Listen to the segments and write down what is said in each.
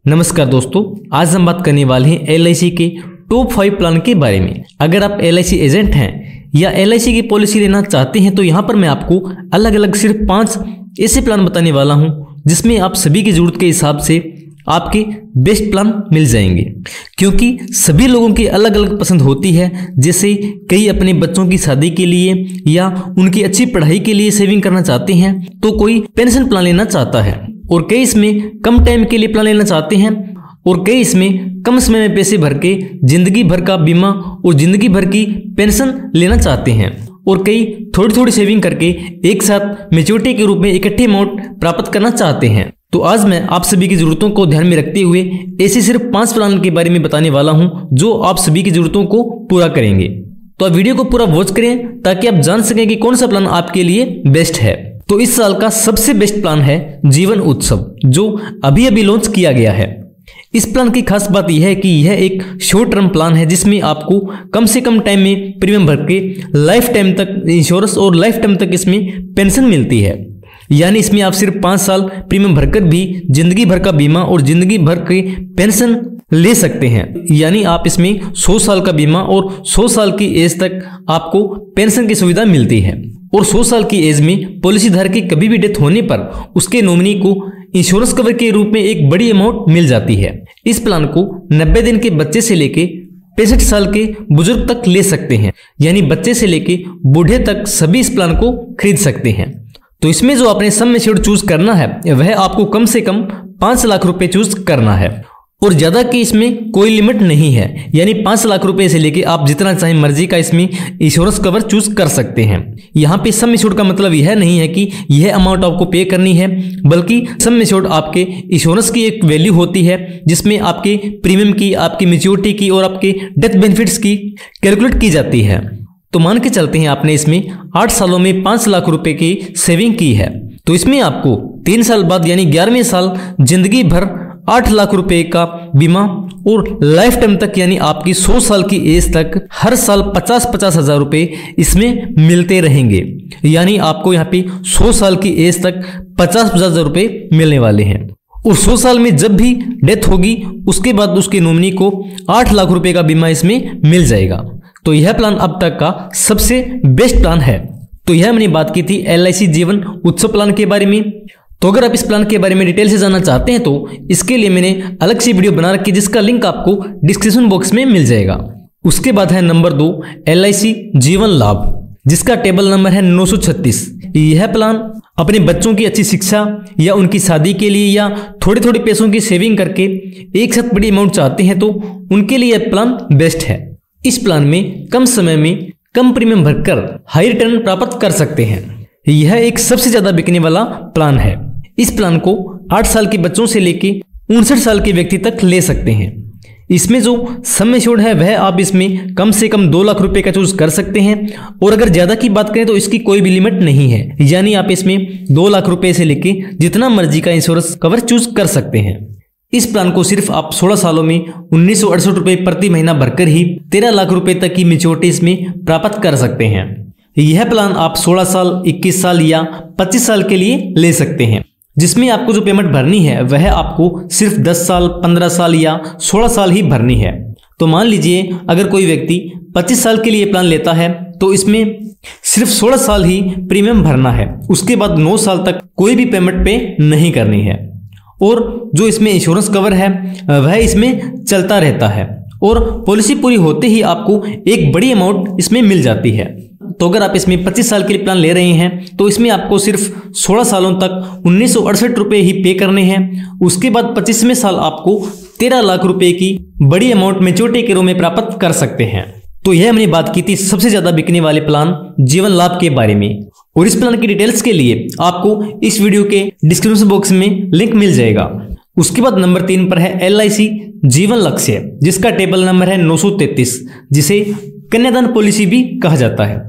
नमस्कार दोस्तों, आज हम बात करने वाले हैं LIC के टॉप 5 प्लान के बारे में। अगर आप LIC एजेंट हैं या LIC की पॉलिसी लेना चाहते हैं तो यहाँ पर मैं आपको अलग अलग सिर्फ 5 ऐसे प्लान बताने वाला हूँ जिसमें आप सभी की जरूरत के हिसाब से आपके बेस्ट प्लान मिल जाएंगे, क्योंकि सभी लोगों की अलग अलग पसंद होती है। जैसे कई अपने बच्चों की शादी के लिए या उनकी अच्छी पढ़ाई के लिए सेविंग करना चाहते हैं, तो कोई पेंशन प्लान लेना चाहता है, और कई इसमें कम टाइम के लिए प्लान लेना चाहते हैं, और कई इसमें कम समय में पैसे भर के जिंदगी भर का बीमा और जिंदगी भर की पेंशन लेना चाहते हैं, और कई थोड़ी थोड़ी सेविंग करके एक साथ मैच्योरिटी के रूप में इकट्ठे अमाउंट प्राप्त करना चाहते हैं। तो आज मैं आप सभी की जरूरतों को ध्यान में रखते हुए ऐसे सिर्फ 5 प्लान के बारे में बताने वाला हूं जो आप सभी की जरूरतों को पूरा करेंगे। तो आप वीडियो को पूरा वॉच करें ताकि आप जान सकें कि कौन सा प्लान आपके लिए बेस्ट है। तो इस साल का सबसे बेस्ट प्लान है जीवन उत्सव, जो अभी अभी लॉन्च किया गया है। इस प्लान की खास बात यह है कि यह एक शॉर्ट टर्म प्लान है जिसमें आपको कम से कम टाइम में प्रीमियम भर के लाइफ टाइम तक इंश्योरेंस और लाइफ टाइम तक इसमें पेंशन मिलती है। यानी इसमें आप सिर्फ 5 साल प्रीमियम भरकर भी जिंदगी भर का बीमा और जिंदगी भर के पेंशन ले सकते हैं। यानी आप इसमें 100 साल का बीमा और 100 साल की एज तक आपको पेंशन की सुविधा मिलती है, और 100 साल की एज में पॉलिसी धारक की कभी भी डेथ होने पर उसके नॉमिनी को इंश्योरेंस कवर के रूप में एक बड़ी अमाउंट मिल जाती है। इस प्लान को 90 दिन के बच्चे से लेके 65 साल के बुजुर्ग तक ले सकते हैं, यानी बच्चे से लेके बूढ़े तक सभी इस प्लान को खरीद सकते हैं। तो इसमें जो आपने सम एश्योर्ड चूज करना है वह आपको कम से कम 5 लाख रुपए चूज करना है, और ज्यादा की इसमें कोई लिमिट नहीं है। यानी 5 लाख रुपए से लेके आप जितना चाहे मर्जी का इसमें इंश्योरेंस कवर चूज कर सकते हैं। यहाँ पे सम एश्योर्ड का मतलब यह नहीं है कि यह अमाउंट आपको पे करनी है, बल्कि सम एश्योर्ड आपके इंश्योरेंस की एक वैल्यू होती है जिसमें आपके प्रीमियम की, आपकी मैच्योरिटी की और आपके डेथ बेनिफिट्स की कैलकुलेट की जाती है। तो मान के चलते हैं आपने इसमें 8 सालों में 5 लाख रुपए की सेविंग की है, तो इसमें आपको 3 साल बाद यानी 11वें साल जिंदगी भर 8 लाख रुपए का बीमा और लाइफ टाइम तक यानी आपकी 100 साल की एज तक हर साल 50-50 हजार रुपए इसमें मिलते रहेंगे। यानी आपको यहाँ पे 100 साल की एज तक 50-50 हजार रुपए मिलने वाले हैं, और 100 साल में जब भी डेथ होगी उसके बाद उसके नॉमिनी को 8 लाख रुपए का बीमा इसमें मिल जाएगा। तो यह प्लान अब तक का सबसे बेस्ट प्लान है। तो यह हमने बात की थी LIC जीवन उत्सव प्लान के बारे में। तो अगर आप इस प्लान के बारे में डिटेल से जानना चाहते हैं तो इसके लिए मैंने अलग से वीडियो बना रखी, जिसका लिंक आपको डिस्क्रिप्शन बॉक्स में मिल जाएगा। उसके बाद है नंबर 2 LIC जीवन लाभ, जिसका टेबल नंबर है 936। यह प्लान अपने बच्चों की अच्छी शिक्षा या उनकी शादी के लिए या थोड़े थोड़े पैसों की सेविंग करके एक साथ बड़ी अमाउंट चाहते हैं तो उनके लिए यह प्लान बेस्ट है। इस प्लान में कम समय में कम प्रीमियम भरकर हाई रिटर्न प्राप्त कर सकते हैं। यह एक सबसे ज्यादा बिकने वाला प्लान है। इस प्लान को 8 साल के बच्चों से लेके 59 साल के व्यक्ति तक ले सकते हैं। इसमें जो सम एश्योर्ड है वह आप इसमें कम से कम 2 लाख रुपए का चूज कर सकते हैं, और अगर ज्यादा की बात करें तो इसकी कोई भी लिमिट नहीं है। यानी आप इसमें 2 लाख रुपए से लेके जितना मर्जी का इंश्योरेंस कवर चूज कर सकते हैं। इस प्लान को सिर्फ आप 16 सालों में 1968 रुपए प्रति महीना भरकर ही 13 लाख रुपए तक की मैच्योरिटी इसमें प्राप्त कर सकते हैं। यह प्लान आप 16 साल, 21 साल या 25 साल के लिए ले सकते हैं, जिसमें आपको जो पेमेंट भरनी है वह आपको सिर्फ 10 साल, 15 साल या 16 साल ही भरनी है। तो मान लीजिए अगर कोई व्यक्ति 25 साल के लिए प्लान लेता है तो इसमें सिर्फ 16 साल ही प्रीमियम भरना है, उसके बाद 9 साल तक कोई भी पेमेंट पे नहीं करनी है, और जो इसमें इंश्योरेंस कवर है वह इसमें चलता रहता है, और पॉलिसी पूरी होते ही आपको एक बड़ी अमाउंट इसमें मिल जाती है। तो अगर आप इसमें 25 साल के लिए प्लान ले रहे हैं तो इसमें आपको सिर्फ 16 सालों तक 1968 रुपए ही पे करने हैं। उसके बाद 25वें साल आपको 13 लाख रुपए की बड़ी अमाउंट मैच्योरिटी के रूप में प्राप्त कर सकते हैं। तो यह हमने बात की थी सबसे ज्यादा बिकने वाले प्लान जीवन लाभ के बारे में, और इस प्लान की डिटेल्स के लिए आपको इस वीडियो के डिस्क्रिप्शन बॉक्स में लिंक मिल जाएगा। उसके बाद नंबर 3 पर है LIC जीवन लक्ष्य, जिसका टेबल नंबर है 933, जिसे कन्यादान पॉलिसी भी कहा जाता है।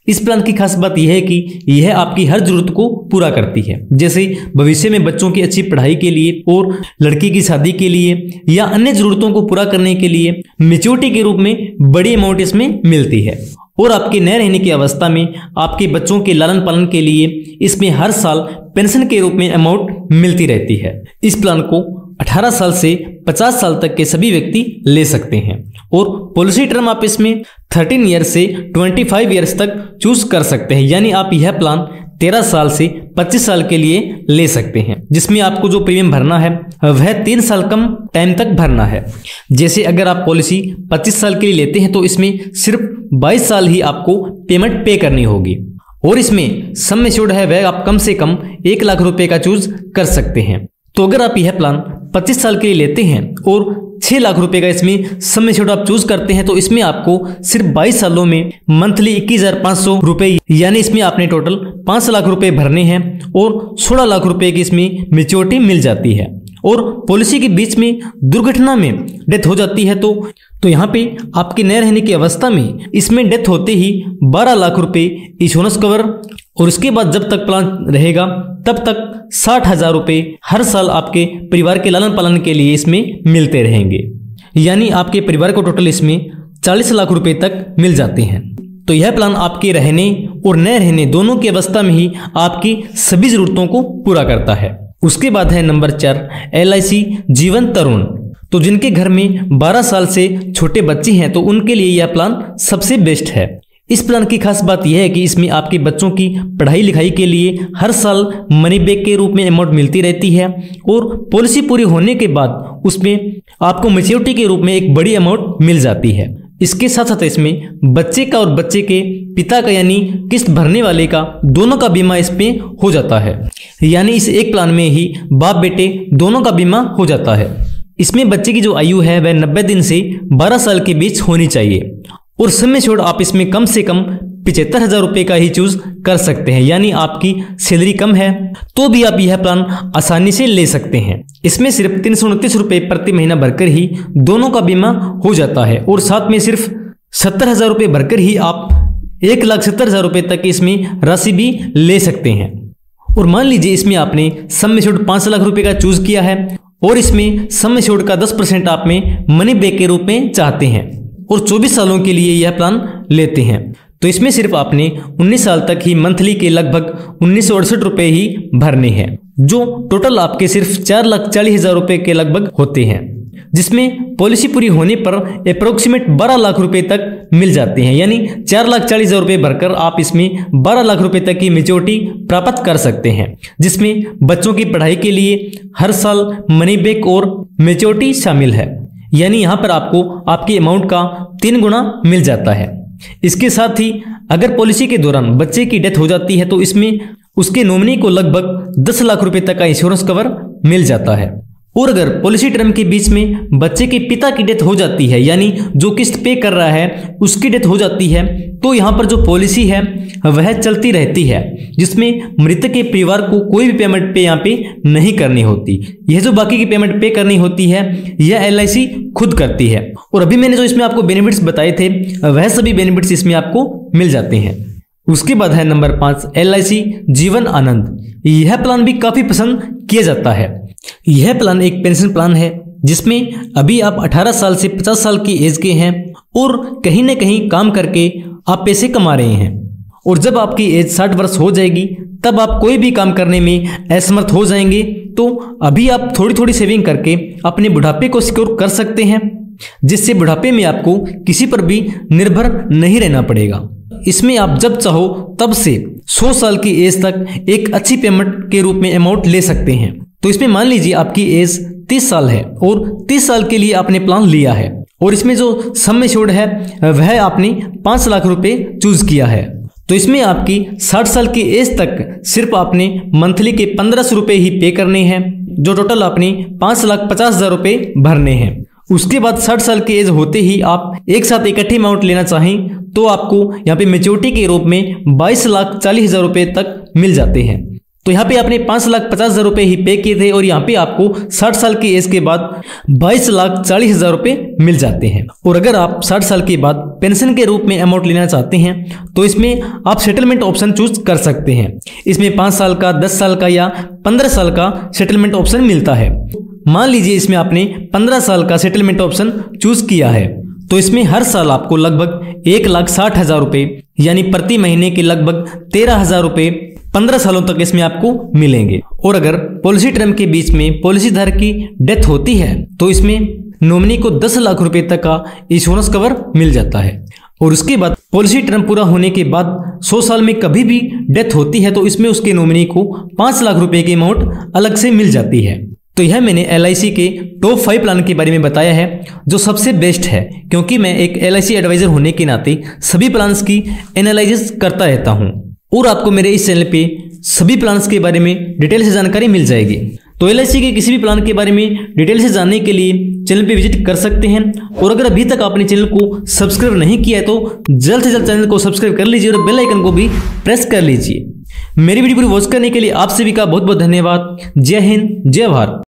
इस प्लान की खास बात यह है कि यह आपकी हर जरूरत को पूरा करती है, जैसे भविष्य में बच्चों की अच्छी पढ़ाई के लिए और लड़की की शादी के लिए या अन्य जरूरतों को पूरा करने के लिए मैच्योरिटी के रूप में बड़ी अमाउंट इसमें मिलती है, और आपके न रहने की अवस्था में आपके बच्चों के लालन पालन के लिए इसमें हर साल पेंशन के रूप में अमाउंट मिलती रहती है। इस प्लान को 18 साल से 50 साल तक के सभी व्यक्ति ले सकते हैं। और पॉलिसी टर्म आप इसमें 13 ईयर से 25 ईयर्स तक चूज कर सकते हैं, यानी आप यह प्लान 13 साल से 25 साल के लिए ले सकते हैं, जिसमें आपको जो प्रीमियम भरना है वह 3 साल कम टाइम तक भरना है। जैसे अगर आप पॉलिसी 25 साल के लिए लेते हैं तो इसमें सिर्फ 22 साल ही आपको पेमेंट पे करनी होगी, और इसमें सम एश्योर्ड है वह आप कम से कम 1 लाख रुपए का चूज कर सकते हैं। तो अगर आप यह प्लान 25 साल के लिए लेते हैं और 6 लाख रुपए का इसमें सम एश्योर्ड आप चूज करते हैं तो इसमें आपको सिर्फ 22 सालों में मंथली 21,500 रुपए, यानी इसमें आपने टोटल 5 लाख रुपए भरने हैं और 16 लाख रुपए की इसमें मैच्योरिटी मिल जाती है। और पॉलिसी के बीच में दुर्घटना में डेथ हो जाती है तो यहाँ पे आपके न रहने की अवस्था में इसमें डेथ होते ही 12 लाख रुपए इंश्योरेंस कवर, और उसके बाद जब तक प्लान रहेगा तब तक 60,000 रुपए हर साल आपके परिवार के लालन पालन के लिए इसमें मिलते रहेंगे, यानी आपके परिवार को टोटल इसमें 40 लाख रुपए तक मिल जाते हैं। तो यह प्लान आपके रहने और न रहने दोनों की अवस्था में ही आपकी सभी जरूरतों को पूरा करता है। उसके बाद है नंबर 4 LIC जीवन तरुण। तो जिनके घर में 12 साल से छोटे बच्चे हैं तो उनके लिए यह प्लान सबसे बेस्ट है। इस प्लान की खास बात यह है कि इसमें आपके बच्चों की पढ़ाई लिखाई के लिए हर साल मनी बैक के रूप में अमाउंट मिलती रहती है, और पॉलिसी पूरी होने के बाद उसमें आपको मैच्योरिटी के रूप में एक बड़ी अमाउंट मिल जाती है। इसके साथ साथ इसमें बच्चे का और बच्चे के पिता का यानी किस्त भरने वाले का दोनों का बीमा इसमें हो जाता है, यानी इस एक प्लान में ही बाप बेटे दोनों का बीमा हो जाता है। इसमें बच्चे की जो आयु है वह 90 दिन से 12 साल के बीच होनी चाहिए, और सम एश्योर्ड आप इसमें कम से कम 75,000 रुपए का ही चूज कर सकते हैं, यानी आपकी सैलरी कम है तो भी आप यह प्लान आसानी से ले सकते हैं। इसमें सिर्फ 329 रुपए प्रति महीना भरकर ही दोनों का बीमा हो जाता है, और साथ में सिर्फ 70,000 रुपए भरकर ही आप 1,70,000 रुपए तक इसमें राशि भी ले सकते हैं। और मान लीजिए इसमें आपने सम एश्योर्ड 5 लाख रुपए का चूज किया है और इसमें सम एश्योर्ड का 10% आप में मनी बैक के रूप में चाहते हैं और 24 सालों के लिए यह प्लान लेते हैं, तो इसमें सिर्फ आपने 19 साल तक ही मंथली के लगभग 1968 रुपए ही भरने हैं, जो टोटल आपके सिर्फ 4,40,000 रुपए के लगभग होते हैं, जिसमें पॉलिसी पूरी होने पर अप्रोक्सीमेट 12 लाख रुपए तक मिल जाते हैं, यानी 4,40,000 रुपए भरकर आप इसमें 12 लाख रुपए तक की मैच्योरिटी प्राप्त कर सकते हैं, जिसमें बच्चों की पढ़ाई के लिए हर साल मनी बैक और मैच्योरिटी शामिल है, यानी यहाँ पर आपको आपकी अमाउंट का 3 गुना मिल जाता है। इसके साथ ही अगर पॉलिसी के दौरान बच्चे की डेथ हो जाती है तो इसमें उसके नॉमिनी को लगभग 10 लाख रुपए तक का इंश्योरेंस कवर मिल जाता है। और अगर पॉलिसी टर्म के बीच में बच्चे के पिता की डेथ हो जाती है, यानी जो किस्त पे कर रहा है उसकी डेथ हो जाती है, तो यहाँ पर जो पॉलिसी है वह चलती रहती है, जिसमें मृतक के परिवार को कोई भी पेमेंट पे यहाँ पे नहीं करनी होती। यह जो बाकी की पेमेंट पे करनी होती है यह LIC खुद करती है। और अभी मैंने जो इसमें आपको बेनिफिट्स बताए थे वह सभी बेनिफिट्स इसमें आपको मिल जाते हैं। उसके बाद है नंबर 5 LIC जीवन आनंद। यह प्लान भी काफी पसंद किया जाता है। यह प्लान एक पेंशन प्लान है जिसमें अभी आप 18 साल से 50 साल की एज के हैं और कहीं न कहीं काम करके आप पैसे कमा रहे हैं, और जब आपकी एज 60 वर्ष हो जाएगी तब आप कोई भी काम करने में असमर्थ हो जाएंगे, तो अभी आप थोड़ी थोड़ी सेविंग करके अपने बुढ़ापे को सिक्योर कर सकते हैं, जिससे बुढ़ापे में आपको किसी पर भी निर्भर नहीं रहना पड़ेगा। इसमें आप जब चाहो तब से 100 साल की एज तक एक अच्छी पेमेंट के रूप में अमाउंट ले सकते हैं। तो इसमें मान लीजिए आपकी एज 30 साल है और 30 साल के लिए आपने प्लान लिया है, और इसमें जो सम एश्योर्ड है वह आपने 5 लाख रुपए चूज किया है, तो इसमें आपकी 60 साल की एज तक सिर्फ आपने मंथली के 1500 रुपए ही पे करने हैं, जो टोटल आपने 5,50,000 रुपए भरने हैं। उसके बाद 60 साल की एज होते ही आप एक साथ इकट्ठी अमाउंट लेना चाहें तो आपको यहाँ पे मैच्योरिटी के रूप में 22,40,000 रुपए तक मिल जाते हैं। तो यहाँ पे आपने 5,50,000 रुपए ही पे किए थे और यहाँ पे आपको 60 साल की एज के बाद 22,40,000 रुपए मिल जाते हैं। और अगर आप 60 साल के बाद पेंशन के रूप में अमाउंट लेना चाहते हैं तो इसमें आप सेटलमेंट ऑप्शन चूज कर सकते हैं। इसमें 5 साल का, 10 साल का या 15 साल का सेटलमेंट ऑप्शन मिलता है। मान लीजिए इसमें आपने 15 साल का सेटलमेंट ऑप्शन चूज किया है, तो इसमें हर साल आपको लगभग 1,60,000 रुपए यानी प्रति महीने के लगभग 13,000 रुपए 15 सालों तक इसमें आपको मिलेंगे। और अगर पॉलिसी टर्म के बीच में पॉलिसी धारक की डेथ होती है तो इसमें नॉमिनी को 10 लाख रुपए तक का इंश्योरेंस कवर मिल जाता है। और उसके बाद पॉलिसी टर्म पूरा होने के बाद 100 साल में कभी भी डेथ होती है तो इसमें उसके नॉमिनी को 5 लाख रुपए की अमाउंट अलग से मिल जाती है। तो यह मैंने LIC के टॉप 5 प्लान के बारे में बताया है जो सबसे बेस्ट है, क्योंकि मैं एक LIC एडवाइजर होने के नाते सभी प्लान्स की एनालिसिस करता रहता हूं और आपको मेरे इस चैनल पे सभी प्लान्स के बारे में डिटेल से जानकारी मिल जाएगी। तो LIC के किसी भी प्लान के बारे में डिटेल से जानने के लिए चैनल पे विजिट कर सकते हैं। और अगर अभी तक आपने चैनल को सब्सक्राइब नहीं किया है तो जल्द से जल्द चैनल को सब्सक्राइब कर लीजिए और बेल आइकन को भी प्रेस कर लीजिए। मेरी वीडियो पूरी वॉच करने के लिए आप सभी का बहुत बहुत धन्यवाद। जय हिंद, जय भारत।